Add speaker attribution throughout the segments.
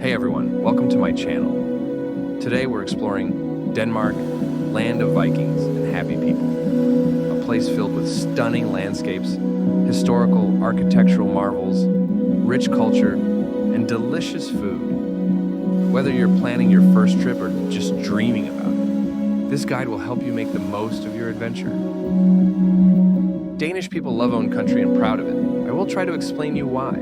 Speaker 1: Hey everyone, welcome to my channel. Today we're exploring Denmark, land of Vikings and happy people. A place filled with stunning landscapes, historical architectural marvels, rich culture, and delicious food. Whether you're planning your first trip or just dreaming about it, this guide will help you make the most of your adventure. Danish people love own country and proud of it. I will try to explain you why.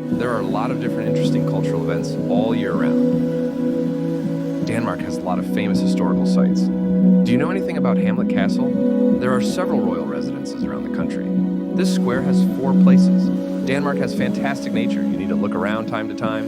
Speaker 1: There are a lot of different interesting cultural events all year round. Denmark has a lot of famous historical sites. Do you know anything about Hamlet Castle? There are several royal residences around the country. This square has 4 places. Denmark has fantastic nature. You need to look around time to time.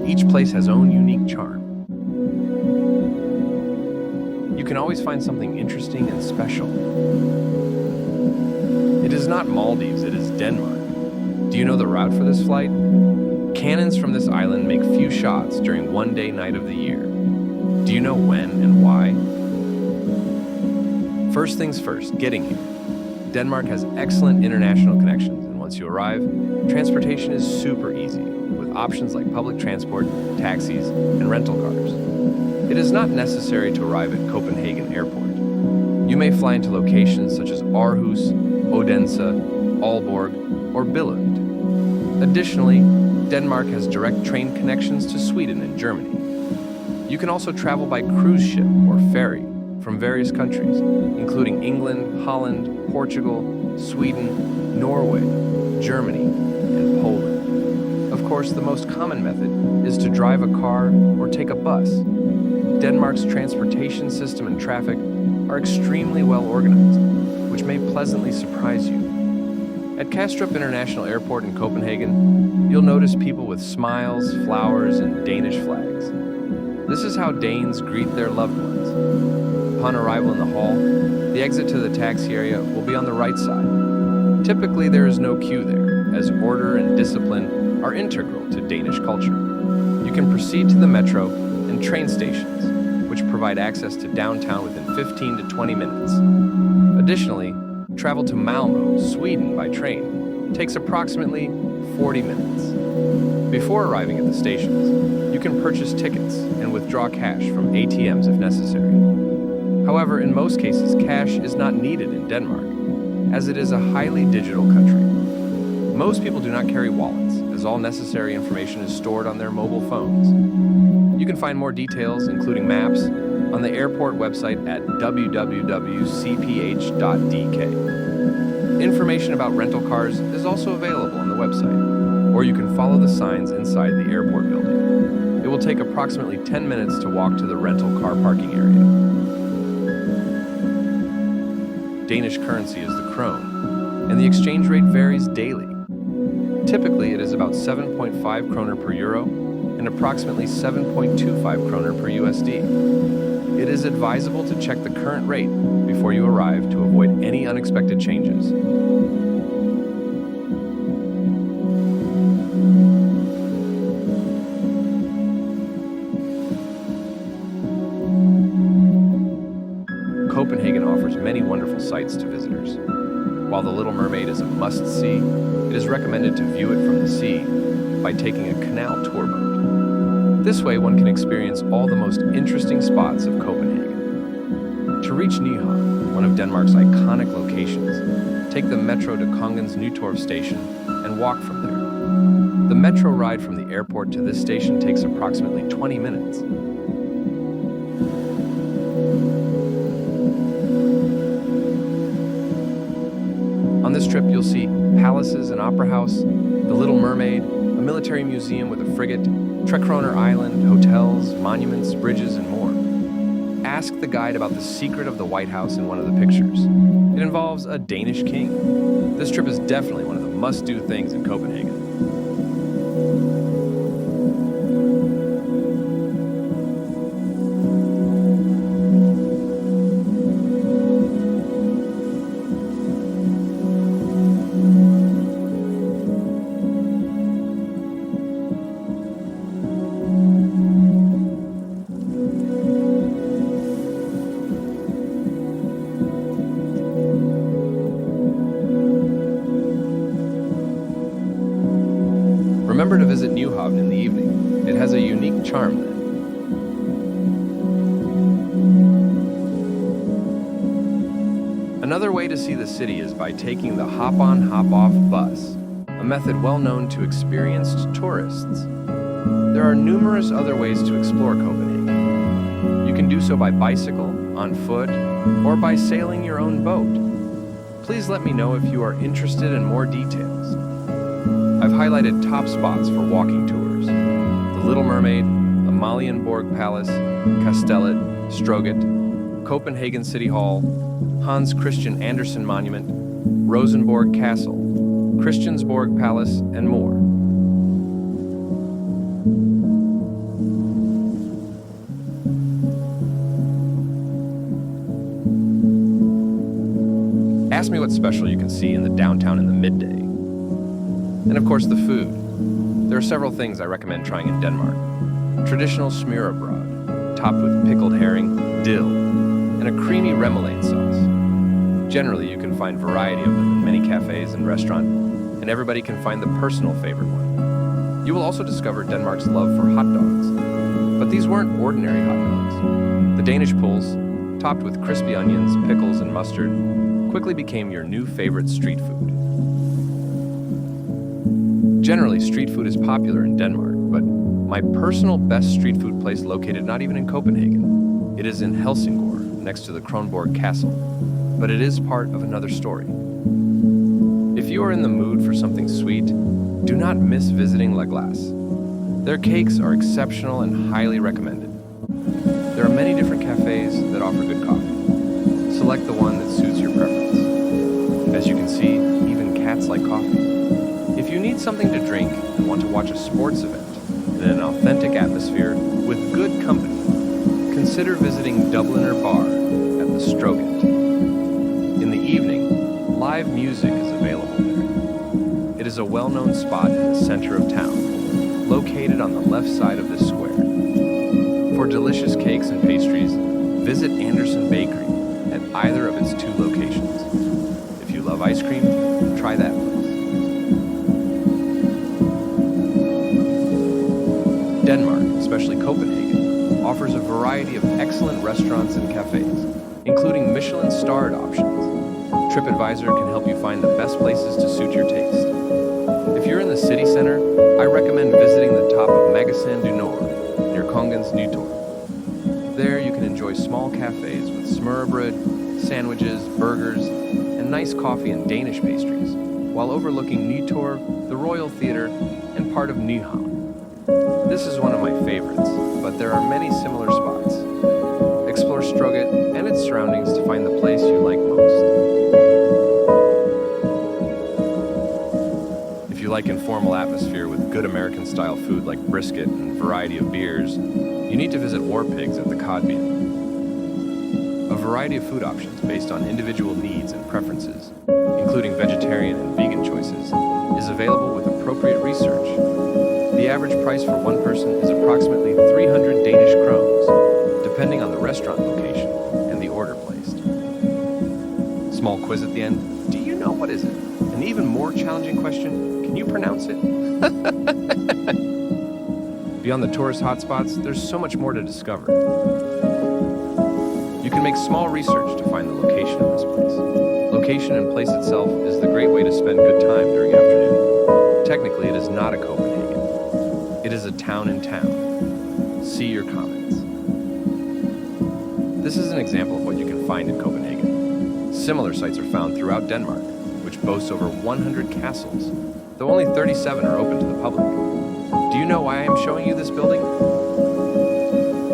Speaker 1: Each place has own unique charm. You can always find something interesting and special. It is not Maldives, it is Denmark. Do you know the route for this flight? Cannons from this island make few shots during one day night of the year. Do you know when and why? First things first, getting here. Denmark has excellent international connections, and once you arrive, transportation is super easy, with options like public transport, taxis, and rental cars. It is not necessary to arrive at Copenhagen Airport. You may fly into locations such as Aarhus, Odense, Aalborg, or Billund. Additionally, Denmark has direct train connections to Sweden and Germany. You can also travel by cruise ship or ferry from various countries, including England, Holland, Portugal, Sweden, Norway, Germany, and Poland. Of course, the most common method is to drive a car or take a bus. Denmark's transportation system and traffic are extremely well organized, which may pleasantly surprise you. At Kastrup International Airport in Copenhagen, you'll notice people with smiles, flowers, and Danish flags. This is how Danes greet their loved ones. Upon arrival in the hall, the exit to the taxi area will be on the right side. Typically, there is no queue there, as order and discipline are integral to Danish culture. You can proceed to the metro and train stations, which provide access to downtown within 15 to 20 minutes. Additionally, travel to Malmö, Sweden by train takes approximately 40 minutes. Before arriving at the stations, you can purchase tickets and withdraw cash from ATMs if necessary. However, in most cases, cash is not needed in Denmark, as it is a highly digital country. Most people do not carry wallets, as all necessary information is stored on their mobile phones. You can find more details, including maps, on the airport website at www.cph.dk. Information about rental cars is also available on the website, or you can follow the signs inside the airport building. It will take approximately 10 minutes to walk to the rental car parking area. Danish currency is the krone, and the exchange rate varies daily. Typically, it is about 7.5 kroner per euro and approximately 7.25 kroner per USD. It is advisable to check the current rate before you arrive to avoid any unexpected changes. Copenhagen offers many wonderful sights to visitors. While the Little Mermaid is a must-see, it is recommended to view it from the sea by taking a canal tour boat. This way, one can experience all the most interesting spots of Copenhagen. To reach Nyhavn, one of Denmark's iconic locations, take the metro to Kongens Nytorv station and walk from there. The metro ride from the airport to this station takes approximately 20 minutes. On this trip, you'll see palaces and opera house, the Little Mermaid, a military museum with a frigate, Trekroner Island, hotels, monuments, bridges, and more. Ask the guide about the secret of the White House in one of the pictures. It involves a Danish king. This trip is definitely one of the must-do things in Copenhagen. in the evening. It has a unique charm there. Another way to see the city is by taking the hop-on, hop-off bus, a method well known to experienced tourists. There are numerous other ways to explore Copenhagen. You can do so by bicycle, on foot, or by sailing your own boat. Please let me know if you are interested in more details. I've highlighted top spots for walking tours: the Little Mermaid, the Amalienborg Palace, Kastellet, Stroget, Copenhagen City Hall, Hans Christian Andersen Monument, Rosenborg Castle, Christiansborg Palace, and more. Ask me what's special you can see in the downtown in the midday. And of course, the food. There are several things I recommend trying in Denmark. Traditional smørrebrød, topped with pickled herring, dill, and a creamy remoulade sauce. Generally, you can find variety of them in many cafes and restaurants, and everybody can find the personal favorite one. You will also discover Denmark's love for hot dogs. But these weren't ordinary hot dogs. The Danish pulls, topped with crispy onions, pickles, and mustard, quickly became your new favorite street food. Generally, street food is popular in Denmark, but my personal best street food place located not even in Copenhagen. It is in Helsingør, next to the Kronborg Castle, but it is part of another story. If you are in the mood for something sweet, do not miss visiting La Glace. Their cakes are exceptional and highly recommended. There are many different cafes that offer good coffee. Select the one that suits your preference. As you can see, even cats like coffee. If you need something to drink and want to watch a sports event in an authentic atmosphere with good company, consider visiting Dubliner Bar at the Stroget. In the evening, live music is available there. It is a well-known spot in the center of town, located on the left side of this square. For delicious cakes and pastries, visit Andersen Bakery at either of its two locations. If you love ice cream, try that place. Denmark, especially Copenhagen, offers a variety of excellent restaurants and cafes, including Michelin-starred options. TripAdvisor can help you find the best places to suit your taste. If you're in the city center, I recommend visiting the top of Magasin du Nord near Kongens Nytorv. There you can enjoy small cafes with smørrebrød, sandwiches, burgers, and nice coffee and Danish pastries, while overlooking Nytorv, the Royal Theatre, and part of Nyhavn. This is one of my favorites, but there are many similar spots. Explore Stroget and its surroundings to find the place you like most. If you like informal atmosphere with good American-style food like brisket and variety of beers, you need to visit War Pigs at the Codbean. A variety of food options based on individual needs and preferences, including vegetarian and vegan choices, is available with appropriate research. The average price for one person is approximately 300 Danish krones, depending on the restaurant location and the order placed. Small quiz at the end. Do you know what is it? An even more challenging question. Can you pronounce it? Beyond the tourist hotspots, there's so much more to discover. You can make small research to find the location of this place. Location and place itself is the great way to spend good time during afternoon. Technically, it is not a Copenhagen. It is a town in town. See your comments. This is an example of what you can find in Copenhagen. Similar sites are found throughout Denmark, which boasts over 100 castles, though only 37 are open to the public. Do you know why I am showing you this building?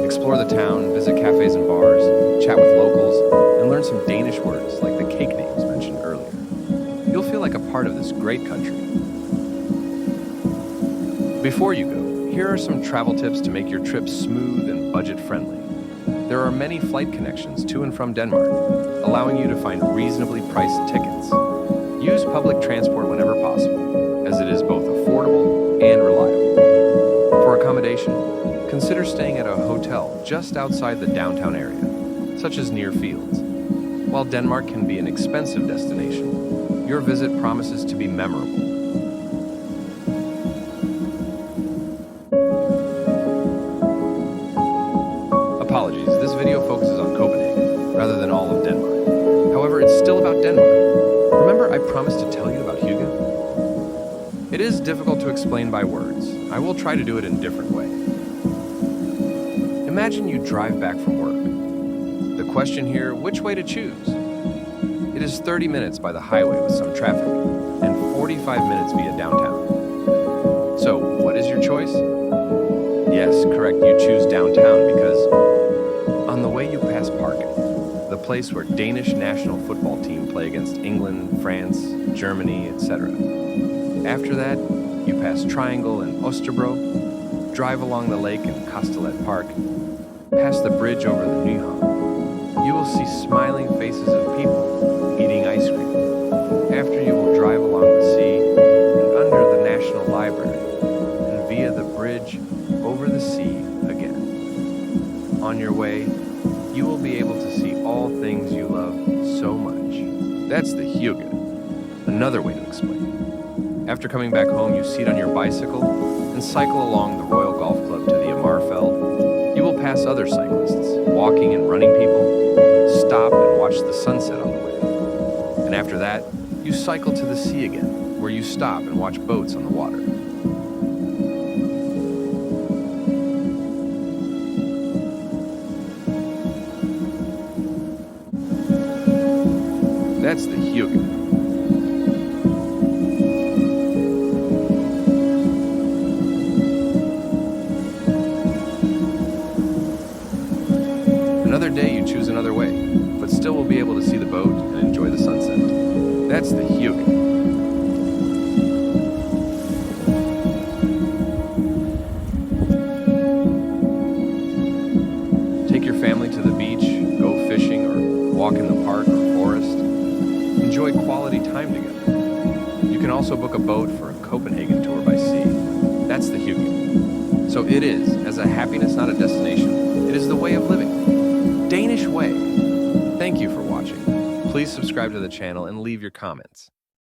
Speaker 1: Explore the town, visit cafes and bars, chat with locals, and learn some Danish words like the cake names mentioned earlier. You'll feel like a part of this great country. Before you go, here are some travel tips to make your trip smooth and budget-friendly. There are many flight connections to and from Denmark, allowing you to find reasonably priced tickets. Use public transport whenever possible, as it is both affordable and reliable. For accommodation, consider staying at a hotel just outside the downtown area, such as near fields. While Denmark can be an expensive destination, your visit promises to be memorable. Apologies, this video focuses on Copenhagen, rather than all of Denmark. However, it's still about Denmark. Remember I promised to tell you about Hygge? It is difficult to explain by words. I will try to do it in a different way. Imagine you drive back from work. The question here, which way to choose? It is 30 minutes by the highway with some traffic, and 45 minutes via downtown. So, what is your choice? Yes, correct, you choose downtown because on the way you pass Parken, the place where Danish national football team play against England, France, Germany, etc. After that, you pass Triangle and Osterbro, drive along the lake in Kastelet Park, pass the bridge over the Nyhavn. You will see smiling faces of people eating ice cream. After you will drive along the sea and under the National Library and via the bridge over the sea again. On your way, you will be able to see all things you love so much. That's the Hygge. Another way to explain. After coming back home, you seat on your bicycle and cycle along the Royal Golf Club to the Amarfeld. You will pass other cyclists, walking and running people, stop and watch the sunset on the way. And after that, you cycle to the sea again, where you stop and watch boats on the water. That's the Hygge. Another day you choose another way, but still will be able to see the boat and enjoy the sunset. That's the Hygge. Take your family to the beach, go fishing, or walk in the park or forest. Enjoy quality time together. You can also book a boat for a Copenhagen tour by sea. That's the Hygge. So it is, as a happiness, not a destination, it is the way of living. Danish way. Thank you for watching. Please subscribe to the channel and leave your comments.